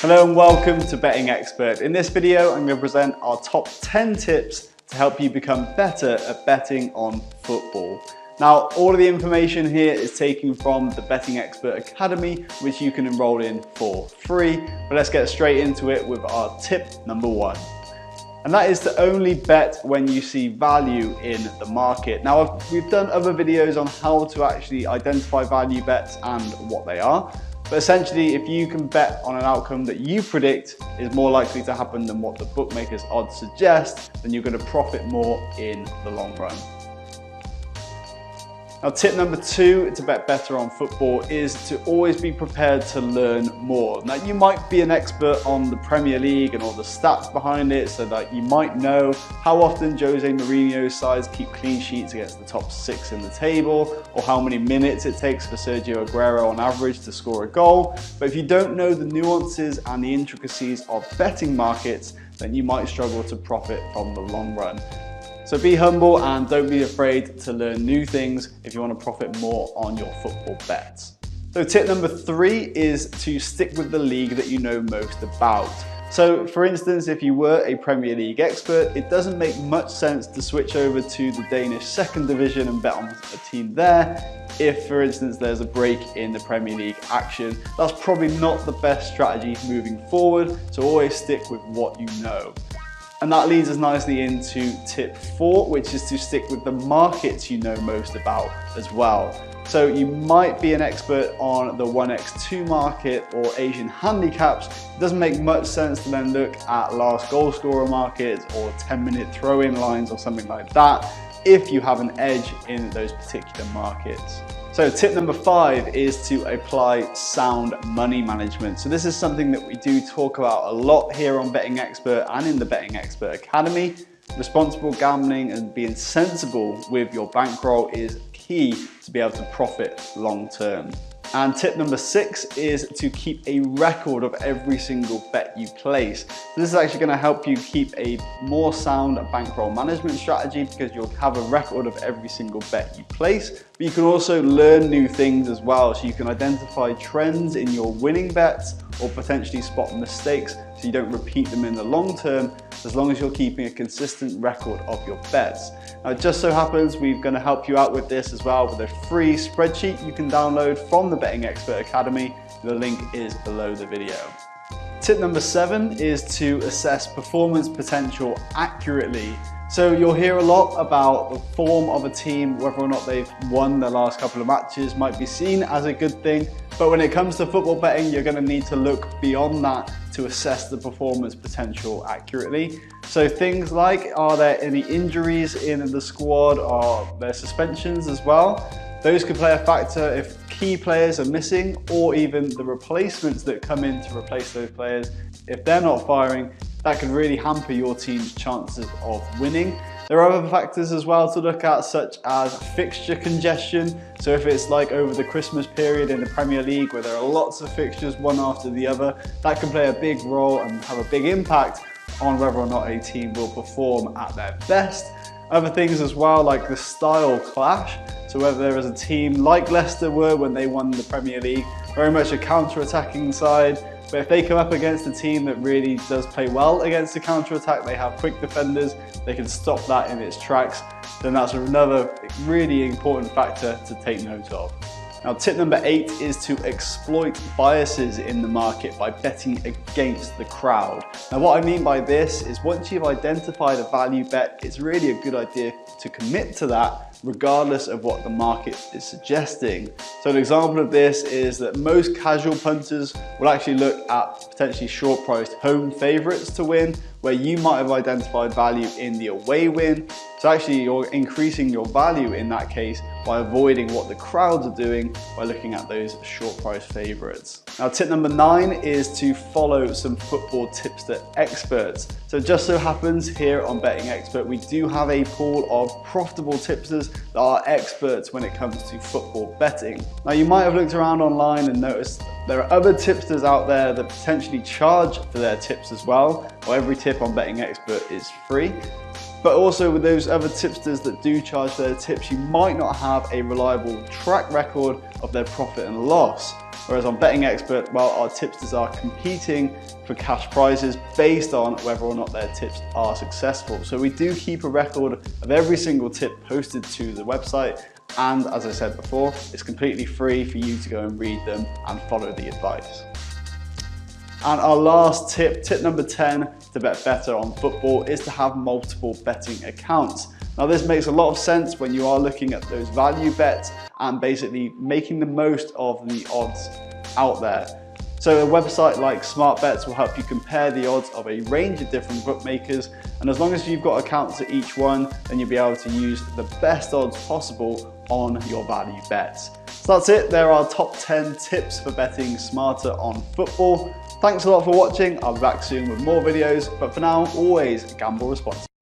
Hello and welcome to Betting Expert. In this video, I'm going to present our top 10 tips to help you become better at betting on football. Now, all of the information here is taken from the Betting Expert Academy, which you can enroll in for free. But let's get straight into it with our tip number 1. And that is to only bet when you see value in the market. Now, we've done other videos on how to actually identify value bets and what they are. But essentially, if you can bet on an outcome that you predict is more likely to happen than what the bookmakers' odds suggest, then you're going to profit more in the long run. Now, tip number 2 to bet better on football is to always be prepared to learn more. Now, you might be an expert on the Premier League and all the stats behind it, so that you might know how often Jose Mourinho's sides keep clean sheets against the top 6 in the table, or how many minutes it takes for Sergio Aguero on average to score a goal. But if you don't know the nuances and the intricacies of betting markets, then you might struggle to profit from the long run. So be humble and don't be afraid to learn new things if you want to profit more on your football bets. So tip number 3 is to stick with the league that you know most about. So for instance, if you were a Premier League expert, it doesn't make much sense to switch over to the Danish second division and bet on a team there. If, for instance, there's a break in the Premier League action, that's probably not the best strategy moving forward. So always stick with what you know. And that leads us nicely into tip 4, which is to stick with the markets you know most about as well. So you might be an expert on the 1x2 market or Asian handicaps. It doesn't make much sense to then look at last goal scorer markets or 10-minute throw-in lines or something like that if you have an edge in those particular markets. So tip number 5 is to apply sound money management. So this is something that we do talk about a lot here on Betting Expert and in the Betting Expert Academy. Responsible gambling and being sensible with your bankroll is key to be able to profit long term. And tip number 6 is to keep a record of every single bet you place. So this is actually going to help you keep a more sound bankroll management strategy because you'll have a record of every single bet you place. But you can also learn new things as well. So you can identify trends in your winning bets or potentially spot mistakes so you don't repeat them in the long term, as long as you're keeping a consistent record of your bets. Now, it just so happens we're going to help you out with this as well with a free spreadsheet you can download from the Betting Expert Academy. The link is below the video. Tip number 7 is to assess performance potential accurately. So you'll hear a lot about the form of a team, whether or not they've won their last couple of matches might be seen as a good thing. But when it comes to football betting, you're going to need to look beyond that to assess the performance potential accurately. So things like, are there any injuries in the squad? Are there suspensions as well? Those could play a factor if key players are missing, or even the replacements that come in to replace those players. If they're not firing, that could really hamper your team's chances of winning. There are other factors as well to look at, such as fixture congestion. So if it's like over the Christmas period in the Premier League where there are lots of fixtures one after the other, that can play a big role and have a big impact on whether or not a team will perform at their best. Other things as well, like the style clash. So whether there is a team like Leicester were when they won the Premier League, very much a counter-attacking side, but if they come up against a team that really does play well against the counter-attack, they have quick defenders, they can stop that in its tracks, then that's another really important factor to take note of. Now, tip number 8 is to exploit biases in the market by betting against the crowd. Now, what I mean by this is once you've identified a value bet, it's really a good idea to commit to that regardless of what the market is suggesting. So an example of this is that most casual punters will actually look at potentially short-priced home favourites to win, where you might have identified value in the away win. So actually you're increasing your value in that case by avoiding what the crowds are doing by looking at those short price favourites. Now, tip number 9 is to follow some football tipster experts. So it just so happens here on Betting Expert, we do have a pool of profitable tipsters that are experts when it comes to football betting. Now, you might have looked around online and noticed there are other tipsters out there that potentially charge for their tips as well. Well, every tip on Betting Expert is free. But also with those other tipsters that do charge their tips, you might not have a reliable track record of their profit and loss. Whereas on Betting Expert, well, our tipsters are competing for cash prizes based on whether or not their tips are successful. So we do keep a record of every single tip posted to the website. And as I said before, it's completely free for you to go and read them and follow the advice. And our last tip, tip number 10 to bet better on football, is to have multiple betting accounts. Now this makes a lot of sense when you are looking at those value bets and basically making the most of the odds out there. So a website like SmartBets will help you compare the odds of a range of different bookmakers, and as long as you've got accounts at each one, then you'll be able to use the best odds possible on your value bets. So that's it, there are top 10 tips for betting smarter on football. Thanks a lot for watching, I'll be back soon with more videos, but for now, always gamble responsibly.